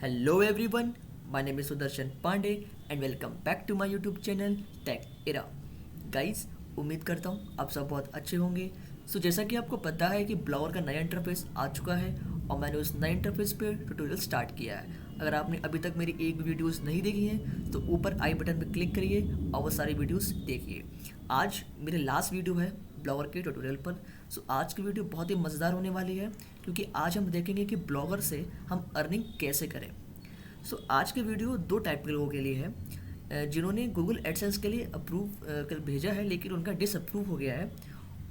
Hello everyone, my name is Sudarshan Pandey and welcome back to my YouTube channel Tech Era. Guys, उम्मीद करता हूँ आप सब बहुत अच्छे होंगे। जैसा कि आपको पता है कि ब्लॉगर का नया इंटरफेस आ चुका है और मैंने उस नए इंटरफेस पे ट्यूटोरियल स्टार्ट किया है। अगर आपने अभी तक मेरी एक भी वीडियोस नहीं देखी हैं तो ऊपर आई बटन पे क्लिक करिए और वो सारी वीडियोस देखिए। आज मेरे लास्ट वीडियो है ब्लॉगर के ट्यूटोरियल पर। आज की वीडियो बहुत ही मज़ेदार होने वाली है क्योंकि आज हम देखेंगे कि ब्लॉगर से हम अर्निंग कैसे करें। आज की वीडियो दो टाइप के लोगों के लिए है, जिन्होंने गूगल एडसेंस के लिए अप्रूव कर भेजा है लेकिन उनका डिसअप्रूव हो गया है,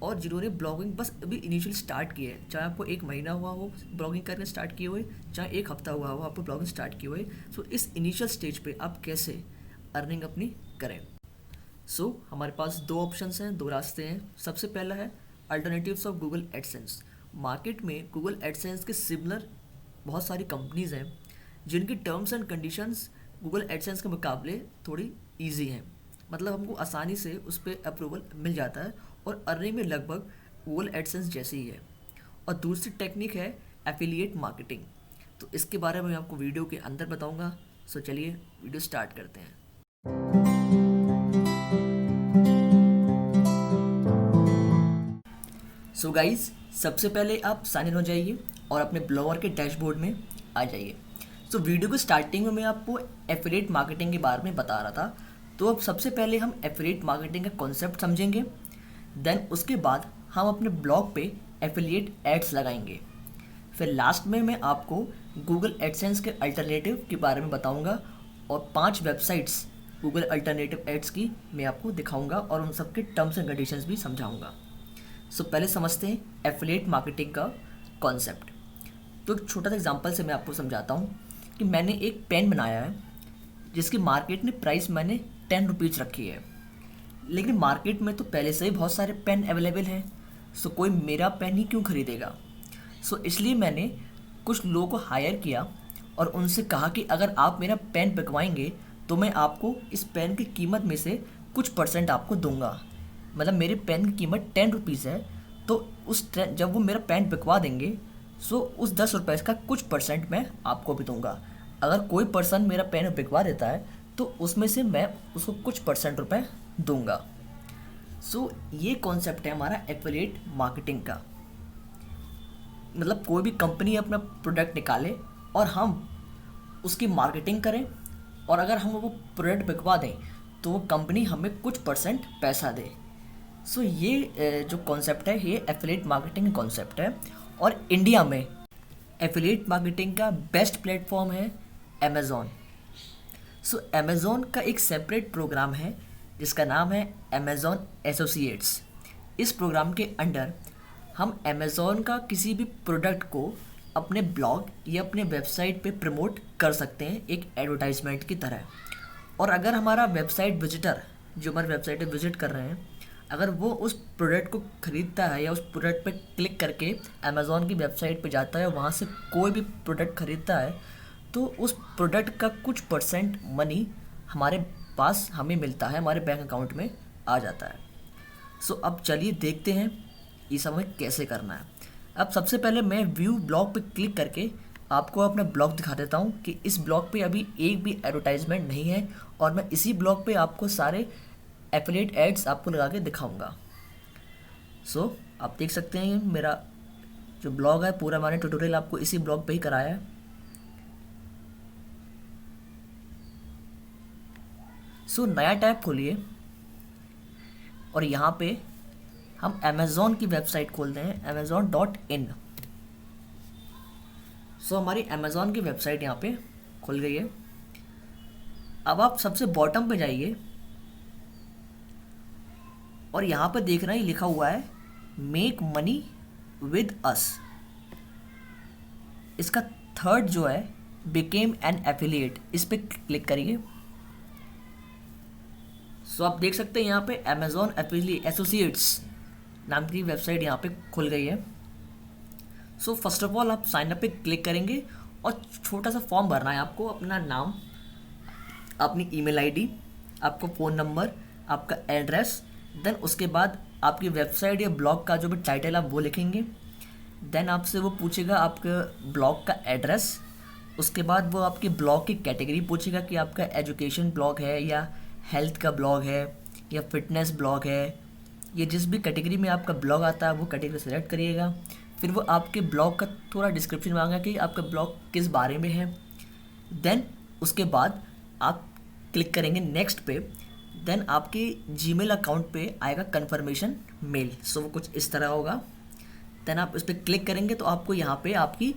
और जिन्होंने ब्लॉगिंग बस अभी इनिशियल स्टार्ट की है। चाहे आपको एक महीना हुआ हो ब्लॉगिंग करके स्टार्ट किए हुए, चाहे एक हफ्ता हुआ हो आपको ब्लॉगिंग स्टार्ट किए हुए। इस इनिशियल स्टेज पे आप कैसे अर्निंग अपनी करें। हमारे पास दो ऑप्शंस हैं, दो रास्ते हैं। सबसे पहला है alternatives of Google AdSense. Market में गूगल एडसेंस के सिमिलर बहुत सारी कंपनीज़ हैं जिनकी terms and conditions Google AdSense के मुकाबले थोड़ी इजी हैं। मतलब हमको आसानी से उस पर अप्रूवल मिल जाता है और अर्निंग में लगभग गूगल एडसेंस जैसी ही है। और दूसरी टेक्निक है एफिलिएट मार्केटिंग। इसके बारे में मैं आपको वीडियो के अंदर बताऊंगा। चलिए वीडियो स्टार्ट करते हैं। गाइज, सबसे पहले आप साइन इन हो जाइए और अपने ब्लॉगर के डैशबोर्ड में आ जाइए। वीडियो के स्टार्टिंग में मैं आपको एफिलिएट मार्केटिंग के बारे में बता रहा था। अब सबसे पहले हम एफिलिएट मार्केटिंग का कॉन्सेप्ट समझेंगे, देन उसके बाद हम अपने ब्लॉग पे एफिलिएट एड्स लगाएंगे। फिर लास्ट में मैं आपको गूगल एडसेंस के अल्टरनेटिव के बारे में बताऊंगा और 5 वेबसाइट्स गूगल अल्टरनेटिव एड्स की मैं आपको दिखाऊंगा और उन सब के टर्म्स एंड कंडीशंस भी समझाऊंगा। पहले समझते हैं एफिलिएट मार्केटिंग का कॉन्सेप्ट। एक छोटा सा एग्जांपल से मैं आपको समझाता हूँ कि मैंने एक पेन बनाया है जिसकी मार्केट में प्राइस मैंने 10 रुपीज़ रखी है, लेकिन मार्केट में तो पहले से ही बहुत सारे पेन अवेलेबल हैं। कोई मेरा पेन ही क्यों ख़रीदेगा। इसलिए मैंने कुछ लोगों को हायर किया और उनसे कहा कि अगर आप मेरा पेन बिकवाएंगे तो मैं आपको इस पेन की कीमत में से कुछ % आपको दूंगा। मतलब मेरे पेन की कीमत 10 रुपीज़ है, तो जब वो मेरा पेन बिकवा देंगे उस 10 रुपये का कुछ % मैं आपको भी दूंगा। अगर कोई पर्सन मेरा पेन बिकवा देता है तो उसमें से मैं उसको कुछ % रुपए दूंगा। ये कॉन्सेप्ट है हमारा एफिलिएट मार्केटिंग का। मतलब कोई भी कंपनी अपना प्रोडक्ट निकाले और हम उसकी मार्केटिंग करें, और अगर हम वो प्रोडक्ट बिकवा दें तो वो कंपनी हमें कुछ % पैसा दे। ये जो कॉन्सेप्ट है ये एफिलिएट मार्केटिंग कॉन्सेप्ट है। और इंडिया में एफिलिएट मार्केटिंग का बेस्ट प्लेटफॉर्म है अमेज़ॉन। अमेज़ॉन का एक सेपरेट प्रोग्राम है जिसका नाम है अमेज़ॉन एसोसिएट्स। इस प्रोग्राम के अंडर हम अमेज़ॉन का किसी भी प्रोडक्ट को अपने ब्लॉग या अपने वेबसाइट पे प्रमोट कर सकते हैं एक एडवर्टाइजमेंट की तरह। और अगर हमारा वेबसाइट विजिटर जो हमारे वेबसाइट पे विजिट कर रहे हैं, अगर वो उस प्रोडक्ट को ख़रीदता है या उस प्रोडक्ट पे क्लिक करके अमेज़ॉन की वेबसाइट पे जाता है, वहाँ से कोई भी प्रोडक्ट ख़रीदता है, तो उस प्रोडक्ट का कुछ % मनी हमारे पास हमें मिलता है, हमारे बैंक अकाउंट में आ जाता है। अब चलिए देखते हैं ये सब हमें कैसे करना है। अब सबसे पहले मैं व्यू ब्लॉग पे क्लिक करके आपको अपना ब्लॉग दिखा देता हूँ कि इस ब्लॉग पे अभी एक भी एडवर्टाइजमेंट नहीं है, और मैं इसी ब्लॉग पे आपको सारे एफिलिएट एड्स आपको लगा के दिखाऊंगा। आप देख सकते हैं मेरा जो ब्लॉग है पूरा मैंने ट्यूटोरियल आपको इसी ब्लॉग पे ही कराया है। नया टैब खोलिए और यहाँ पे हम अमेज़ॉन की वेबसाइट खोलते हैं amazon.in। हमारी अमेज़ॉन की वेबसाइट यहाँ पे खुल गई है। अब आप सबसे बॉटम पे जाइए और यहाँ पर देख रहे हैं लिखा हुआ है मेक मनी विद अस। इसका थर्ड जो है बिकेम एन एफिलिएट, इस पर क्लिक करिए। आप देख सकते हैं यहाँ पे अमेज़ॉन एसोसिएट्स नाम की वेबसाइट यहाँ पे खुल गई है। फर्स्ट ऑफ ऑल आप साइन अप पे क्लिक करेंगे और छोटा सा फॉर्म भरना है आपको। अपना नाम, अपनी ईमेल आईडी, आपका फ़ोन नंबर, आपका एड्रेस, देन उसके बाद आपकी वेबसाइट या ब्लॉग का जो भी टाइटल आप वो लिखेंगे। देन आपसे वो पूछेगा आपके ब्लॉग का एड्रेस उसके बाद वो आपके ब्लॉग की कैटेगरी पूछेगा कि आपका एजुकेशन ब्लॉग है या हेल्थ का ब्लॉग है या फिटनेस ब्लॉग है। ये जिस भी कैटेगरी में आपका ब्लॉग आता है वो कैटेगरी सेलेक्ट करिएगा। फिर वो आपके ब्लॉग का थोड़ा डिस्क्रिप्शन मांगा कि आपका ब्लॉग किस बारे में है। देन उसके बाद आप क्लिक करेंगे नेक्स्ट पे। देन आपके जीमेल अकाउंट पे आएगा कन्फर्मेशन मेल। सो वो कुछ इस तरह होगा। देन आप उस पर क्लिक करेंगे तो आपको यहाँ पे आपकी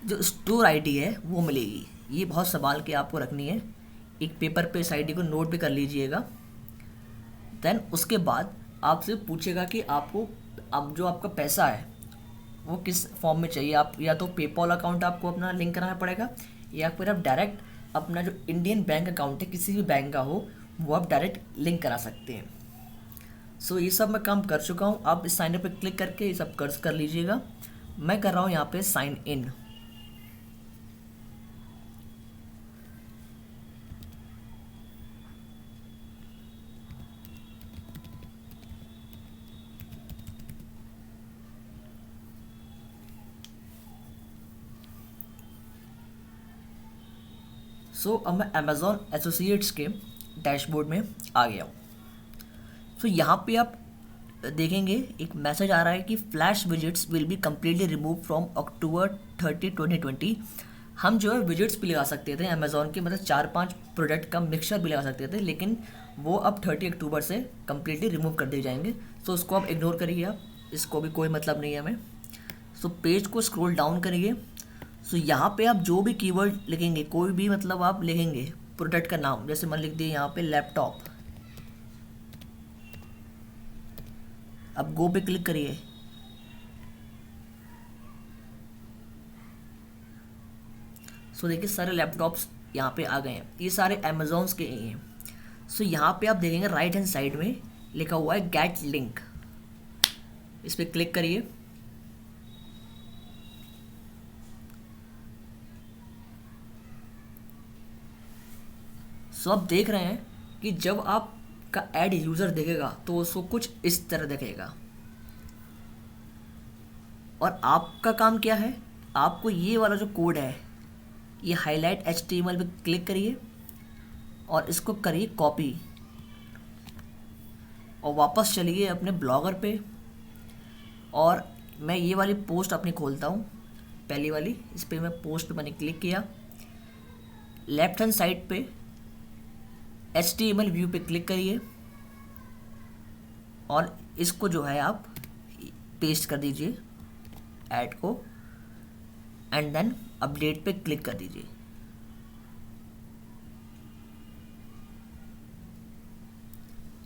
जो स्टोर आईडी है वो मिलेगी। ये बहुत संभाल के आपको रखनी है, एक पेपर पे इस आईडी को नोट भी कर लीजिएगा। देन उसके बाद आपसे पूछेगा कि आपको अब जो आपका पैसा है वो किस फॉर्म में चाहिए। आप या तो पेपॉल अकाउंट आपको अपना लिंक कराना पड़ेगा या फिर आप डायरेक्ट अपना जो इंडियन बैंक अकाउंट है किसी भी बैंक का हो वो आप डायरेक्ट लिंक करा सकते हैं। सो ये सब मैं काम कर चुका हूँ। आप इस साइन अप पे क्लिक करके ये सब कर लीजिएगा। मैं कर रहा हूँ यहाँ पे साइन इन। सो अब मैं अमेज़ॉन एसोसिएट्स के डैशबोर्ड में आ गया हूँ। सो यहाँ पे आप देखेंगे एक मैसेज आ रहा है कि flash visits will be completely remove from October 30, 2020। हम जो है विजिट्स भी लगा सकते थे अमेज़ॉन के, मतलब 4-5 प्रोडक्ट का मिक्सचर भी लगा सकते थे, लेकिन वो अब 30 अक्टूबर से कम्प्लीटली रिमूव कर दिए जाएंगे। सो उसको आप इग्नोर करिए, आप इसको भी कोई मतलब नहीं है हमें। सो पेज को स्क्रॉल डाउन करिए। सो यहाँ पे आप जो भी कीवर्ड लिखेंगे, कोई भी मतलब आप लिखेंगे प्रोडक्ट का नाम, जैसे मैं लिख दिए यहाँ पे लैपटॉप। अब गो पे क्लिक करिए। सो देखिए सारे लैपटॉप्स यहाँ पे आ गए हैं, ये सारे अमेज़ॉन्स के ही हैं। सो यहाँ पे आप देखेंगे राइट हैंड साइड में लिखा हुआ है गेट लिंक, इस पर क्लिक करिए। सो आप देख रहे हैं कि जब आपका ऐड यूज़र देखेगा तो उसको कुछ इस तरह दिखेगा। और आपका काम क्या है, आपको ये वाला जो कोड है ये हाईलाइट HTML पे क्लिक करिए और इसको करिए कॉपी और वापस चलिए अपने ब्लॉगर पे। और मैं ये वाली पोस्ट अपनी खोलता हूँ, पहली वाली, इस पर मैं पोस्ट पे मैंने क्लिक किया। लेफ्ट हैंड साइड पे HTML व्यू पे क्लिक करिए और इसको जो है आप पेस्ट कर दीजिए ऐड को, एंड देन अपडेट पे क्लिक कर दीजिए।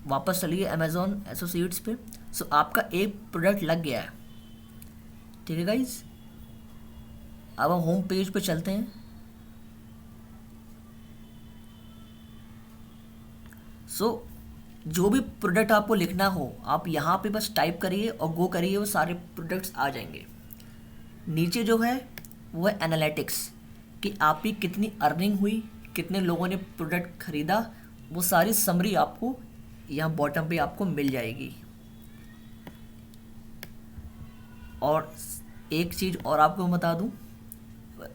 वापस चलिए अमेज़ॉन एसोसिएट्स पे। सो आपका एक प्रोडक्ट लग गया है, ठीक है गाइज। अब हम होम पेज पे चलते हैं। सो जो भी प्रोडक्ट आपको लिखना हो आप यहाँ पे बस टाइप करिए और गो करिए, वो सारे प्रोडक्ट्स आ जाएंगे। नीचे जो है वो है एनालिटिक्स, कि आपकी कितनी अर्निंग हुई, कितने लोगों ने प्रोडक्ट ख़रीदा, वो सारी समरी आपको यहाँ बॉटम पे आपको मिल जाएगी। और एक चीज़ और आपको बता दूँ,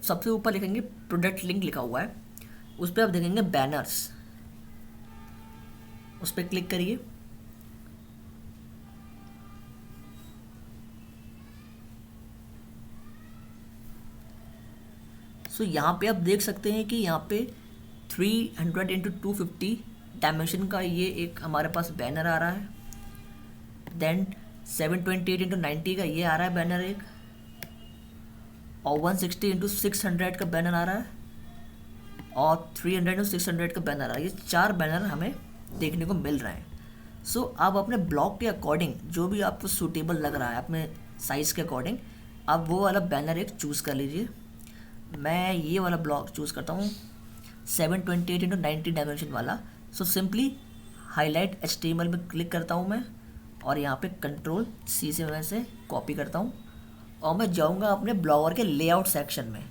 सबसे ऊपर लिखेंगे प्रोडक्ट लिंक लिखा हुआ है, उस पर आप देखेंगे बैनर्स, उस पर क्लिक करिए। सो यहाँ पे आप देख सकते हैं कि यहाँ पे 300x250 डायमेंशन का ये एक हमारे पास बैनर आ रहा है। देन 728x90 का ये आ रहा है बैनर एक, और 160x600 का बैनर आ रहा है, और 300x600 का बैनर आ रहा है। ये 4 बैनर हमें देखने को मिल रहे हैं। सो आप अपने ब्लॉग के अकॉर्डिंग जो भी आपको सूटेबल लग रहा है अपने साइज़ के अकॉर्डिंग आप वो वाला बैनर एक चूज़ कर लीजिए। मैं ये वाला ब्लॉग चूज़ करता हूँ 728x90 डायमेंशन वाला। सो सिंपली हाईलाइट HTML में क्लिक करता हूँ मैं, और यहाँ पे Ctrl+C से मैं इसे कॉपी करता हूँ और मैं जाऊँगा अपने ब्लॉगर के लेआउट सेक्शन में।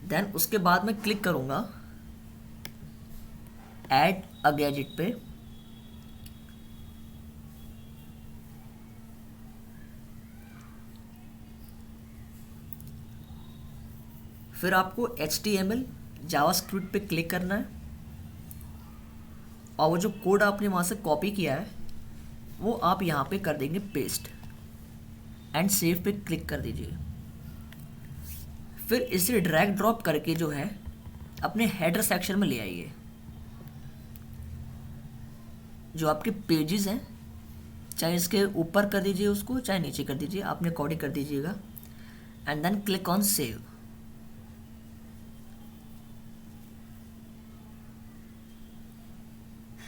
देन उसके बाद मैं क्लिक करूँगा ऐड अ गैजेट पे। फिर आपको HTML जावास्क्रिप्ट पे क्लिक करना है और वो जो कोड आपने वहाँ से कॉपी किया है वो आप यहाँ पे कर देंगे पेस्ट एंड सेव पे क्लिक कर दीजिए। फिर इसे ड्रैग ड्रॉप करके जो है अपने हेडर सेक्शन में ले आइए। जो आपके पेजेस हैं चाहे इसके ऊपर कर दीजिए उसको, चाहे नीचे कर दीजिए, आपने अकॉर्डिंग कर दीजिएगा and then click on save.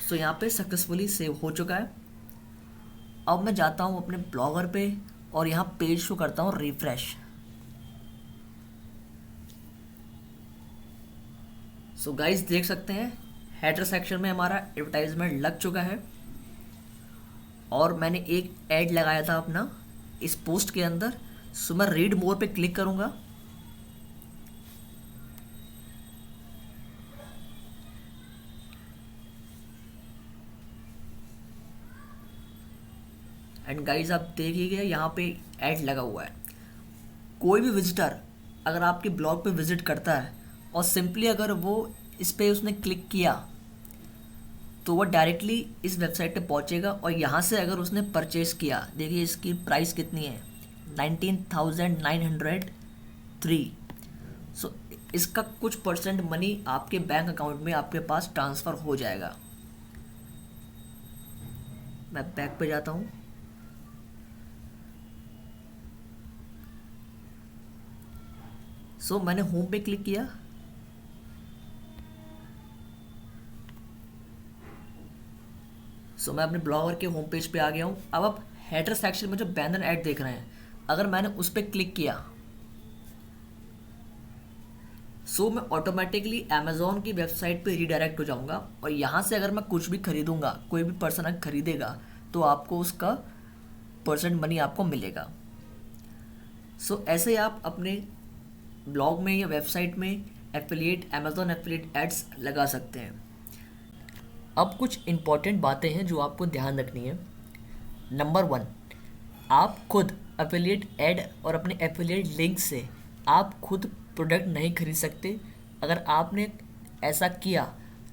So यहाँ पे सक्सेसफुली सेव हो चुका है। अब मैं जाता हूँ अपने ब्लॉगर पे और यहाँ पेज शो करता हूँ रिफ्रेश। सो गाइस देख सकते हैं हेडर सेक्शन में हमारा एडवर्टाइजमेंट लग चुका है और मैंने एक ऐड लगाया था अपना इस पोस्ट के अंदर। सो मैं रीड मोर पे क्लिक करूँगा एंड गाइज आप देखिएगा यहाँ पे ऐड लगा हुआ है। कोई भी विजिटर अगर आपके ब्लॉग पे विजिट करता है और सिंपली अगर वो इस पे उसने क्लिक किया तो वो डायरेक्टली इस वेबसाइट पे पहुँचेगा और यहाँ से अगर उसने परचेस किया, देखिए इसकी प्राइस कितनी है 19,903। सो इसका कुछ परसेंट मनी आपके बैंक अकाउंट में आपके पास ट्रांसफ़र हो जाएगा। मैं बैक पे जाता हूँ। सो मैंने होम पे क्लिक किया। सो मैं अपने ब्लॉगर के होम पेज पे आ गया हूँ। अब आप हेडर सेक्शन में जो बैनर ऐड देख रहे हैं, अगर मैंने उस पर क्लिक किया सो मैं ऑटोमेटिकली अमेज़ॉन की वेबसाइट पे रीडायरेक्ट हो जाऊँगा और यहाँ से अगर मैं कुछ भी खरीदूँगा, कोई भी पर्सन अगर खरीदेगा तो आपको उसका परसेंट मनी आपको मिलेगा। सो ऐसे ही आप अपने ब्लॉग में या वेबसाइट में एफिलिएट अमेज़ॉन एफिलिएट एड्स लगा सकते हैं। अब कुछ इम्पॉर्टेंट बातें हैं जो आपको ध्यान रखनी है। नंबर 1, आप खुद एफिलिएट ऐड और अपने एफिलिएट लिंक से आप खुद प्रोडक्ट नहीं खरीद सकते। अगर आपने ऐसा किया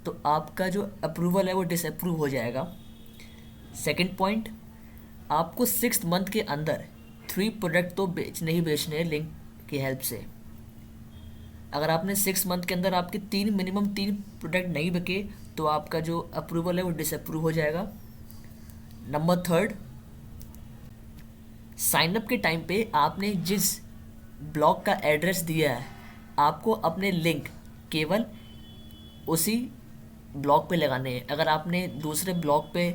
तो आपका जो अप्रूवल है वो डिसअप्रूव हो जाएगा। सेकंड पॉइंट, आपको 6 मंथ के अंदर 3 प्रोडक्ट तो बेचने ही बेचने हैं लिंक की हेल्प से। अगर आपने 6 मंथ के अंदर आपके मिनिमम 3 प्रोडक्ट नहीं बिके तो आपका जो अप्रूवल है वो डिसअप्रूव हो जाएगा। नंबर 3, साइनअप के टाइम पे आपने जिस ब्लॉग का एड्रेस दिया है आपको अपने लिंक केवल उसी ब्लॉग पे लगाने हैं। अगर आपने दूसरे ब्लॉग पे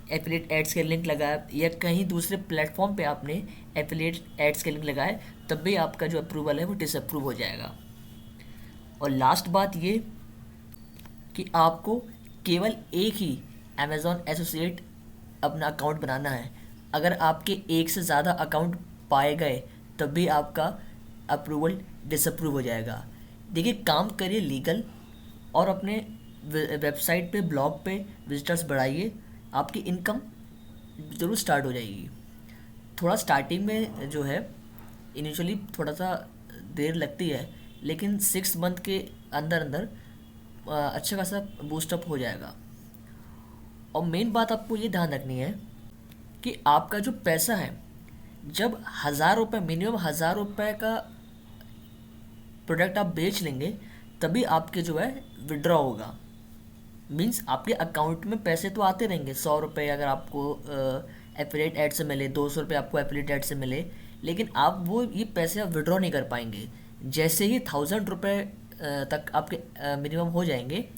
एफिलिएट एड्स के लिंक लगाया या कहीं दूसरे प्लेटफॉर्म पे आपने एफिलिएट एड्स के लिंक लगाए तब भी आपका जो अप्रूवल है वो डिसअप्रूव हो जाएगा। और लास्ट बात ये कि आपको केवल एक ही अमेज़ॉन एसोसिएट अपना अकाउंट बनाना है। अगर आपके एक से ज़्यादा अकाउंट पाए गए तब भी आपका अप्रूवल डिसअप्रूव हो जाएगा। देखिए, काम करिए लीगल और अपने वेबसाइट पे ब्लॉग पे विजिटर्स बढ़ाइए, आपकी इनकम ज़रूर स्टार्ट हो जाएगी। थोड़ा स्टार्टिंग में जो है इनिशियली थोड़ा सा देर लगती है लेकिन 6 मंथ के अंदर अंदर अच्छा खासा बूस्टअप हो जाएगा। और मेन बात आपको ये ध्यान रखनी है कि आपका जो पैसा है जब 1,000 रुपये मिनिमम 1,000 रुपये का प्रोडक्ट आप बेच लेंगे तभी आपके जो है विड्रॉ होगा। मींस आपके अकाउंट में पैसे तो आते रहेंगे। 100 रुपये अगर आपको एफिलिएट ऐड से मिले, 200 रुपये आपको एफिलिएट ऐड से मिले, लेकिन आप वो ये पैसे आप विड्रॉ नहीं कर पाएंगे। जैसे ही 1,000 रुपये तक आपके मिनिमम हो जाएंगे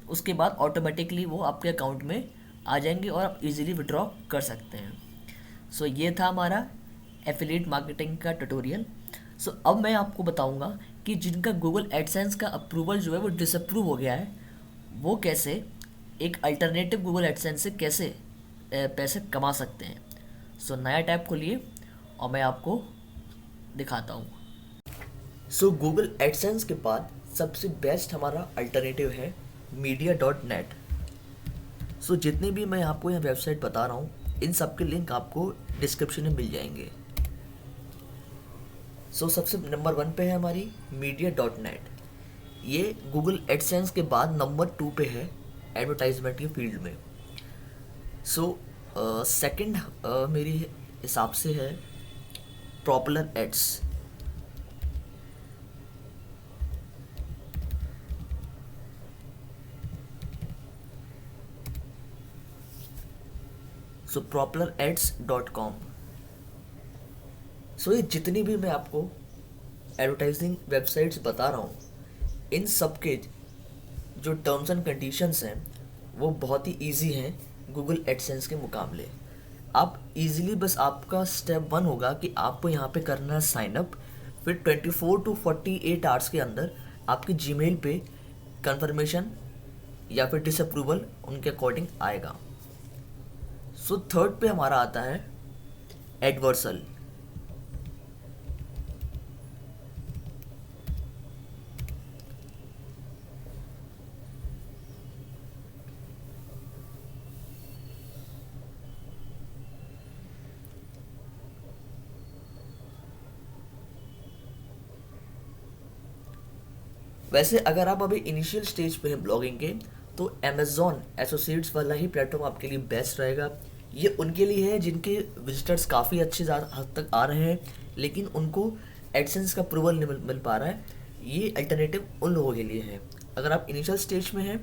उसके बाद ऑटोमेटिकली वो आपके अकाउंट में आ जाएंगे और आप इजीली विड्रॉ कर सकते हैं। सो ये था हमारा एफिलिएट मार्केटिंग का ट्यूटोरियल। सो अब मैं आपको बताऊंगा कि जिनका गूगल एडसेंस का अप्रूवल जो है वो डिसअप्रूव हो गया है वो कैसे एक अल्टरनेटिव गूगल एडसेंस से कैसे पैसे कमा सकते हैं। सो नया टैब खोलिए और मैं आपको दिखाता हूँ। सो गूगल एडसेंस के बाद सबसे बेस्ट हमारा अल्टरनेटिव है media.net। सो जितनी भी मैं आपको यह वेबसाइट बता रहा हूँ इन सब के लिंक आपको डिस्क्रिप्शन में मिल जाएंगे। सबसे नंबर 1 पे है हमारी media.net। ये गूगल एडसेंस के बाद नंबर 2 पे है एडवर्टाइजमेंट के फील्ड में। सेकंड मेरे हिसाब से है पॉपुलर एड्स। popularads.com। ये जितनी भी मैं आपको एडवर्टाइजिंग वेबसाइट्स बता रहा हूँ, इन सब के जो टर्म्स एंड कंडीशंस हैं वो बहुत ही इजी हैं गूगल एडसेंस के मुकाबले। आप इजीली बस आपका स्टेप 1 होगा कि आपको यहाँ पे करना है साइन अप, फिर 24 टू 48 आवर्स के अंदर आपके जीमेल पे कंफर्मेशन या फिर डिसअप्रूवल उनके अकॉर्डिंग आएगा। थर्ड पे हमारा आता है एडवर्सल। वैसे अगर आप अभी इनिशियल स्टेज पे हैं ब्लॉगिंग के, तो अमेज़ॉन एसोसिएट्स वाला ही प्लेटफॉर्म आपके लिए बेस्ट रहेगा। ये उनके लिए है जिनके विजिटर्स काफ़ी अच्छे हद तक आ रहे हैं, लेकिन उनको एडसेंस का अप्रूवल नहीं मिल पा रहा है। ये अल्टरनेटिव उन लोगों के लिए है। अगर आप इनिशियल स्टेज में हैं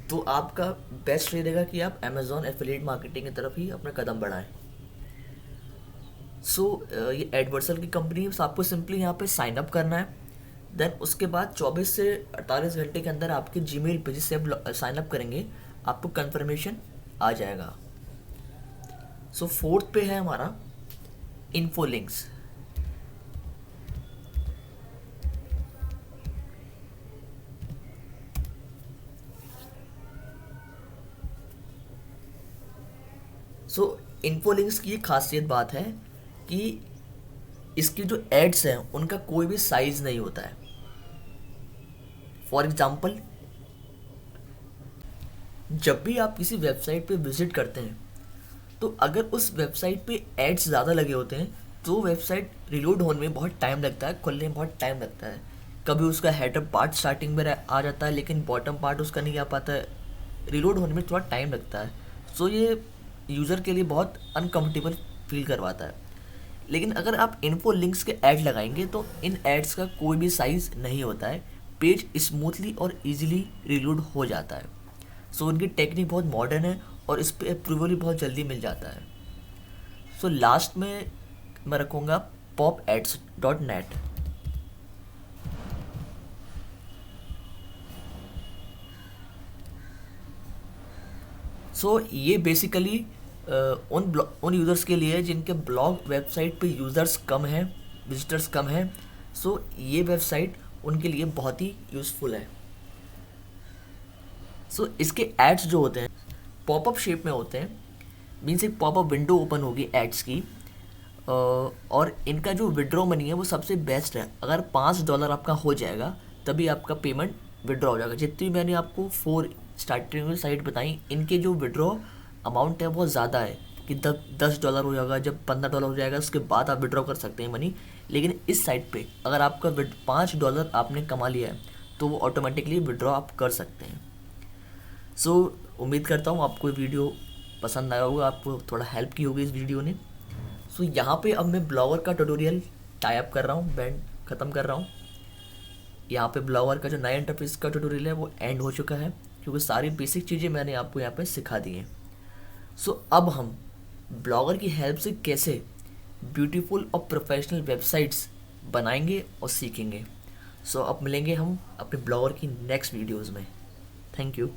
तो आपका बेस्ट रहेगा कि आप अमेज़ॉन एफिलिएट मार्केटिंग की तरफ ही अपना कदम बढ़ाएं। ये एडवर्सल की कंपनी, आपको सिंपली यहाँ पे साइन अप करना है। देन उसके बाद 24 से 48 घंटे के अंदर आपके जीमेल पे जिससे आप साइन अप करेंगे आपको कंफर्मेशन आ जाएगा। फोर्थ पे है हमारा इन्फोलिंक्स। इन्फोलिंक्स की खासियत बात है कि इसकी जो एड्स हैं उनका कोई भी साइज नहीं होता है। फॉर एग्जाम्पल, जब भी आप किसी वेबसाइट पे विजिट करते हैं तो अगर उस वेबसाइट पे एड्स ज़्यादा लगे होते हैं तो वेबसाइट रिलोड होने में बहुत टाइम लगता है, खुलने में बहुत टाइम लगता है। कभी उसका हेडर पार्ट स्टार्टिंग में आ जाता है लेकिन बॉटम पार्ट उसका नहीं आ पाता है, रिलोड होने में थोड़ा टाइम लगता है। ये यूज़र के लिए बहुत अनकम्फर्टेबल फील करवाता है। लेकिन अगर आप इन्फो लिंक्स के ऐड लगाएंगे तो इन एड्स का कोई भी साइज़ नहीं होता है, पेज स्मूथली और इजीली रीलोड हो जाता है। उनकी टेक्निक बहुत मॉडर्न है और इस पर अप्रूवल भी बहुत जल्दी मिल जाता है। लास्ट में मैं रखूँगा popads.net। ये बेसिकली उन यूज़र्स के लिए जिनके ब्लॉग वेबसाइट पे यूज़र्स कम हैं, विजिटर्स कम हैं। ये वेबसाइट उनके लिए बहुत ही यूज़फुल है। इसके एड्स जो होते हैं पॉपअप शेप में होते हैं, मीन्स एक पॉपअप विंडो ओपन होगी एड्स की, और इनका जो विड्रॉ मनी है वो सबसे बेस्ट है। अगर $5 आपका हो जाएगा तभी आपका पेमेंट विड्रॉ हो जाएगा। जितनी मैंने आपको 4 स्टार्टिंग में साइट बताई, इनके जो विड्रॉ अमाउंट है बहुत ज़्यादा है कि $10 हो जाएगा, जब $15 हो जाएगा उसके बाद आप विड्रॉ कर सकते हैं मनी। लेकिन इस साइट पे अगर आपका $5 आपने कमा लिया है तो वो ऑटोमेटिकली विड्रॉ आप कर सकते हैं। उम्मीद करता हूँ आपको वीडियो पसंद आया होगा, आपको थोड़ा हेल्प की होगी इस वीडियो ने। यहाँ पे अब मैं ब्लॉगर का ट्यूटोरियल टाई अप कर रहा हूँ, बैंड ख़त्म कर रहा हूँ। यहाँ पे ब्लॉगर का जो नया इंटरफेस का ट्यूटोरियल है वो एंड हो चुका है, क्योंकि सारी बेसिक चीज़ें मैंने आपको यहाँ पे सिखा दी हैं। अब हम ब्लॉगर की हेल्प से कैसे ब्यूटीफुल और प्रोफेशनल वेबसाइट्स बनाएंगे और सीखेंगे। अब मिलेंगे हम अपने ब्लॉगर की नेक्स्ट वीडियोज़ में। Thank you.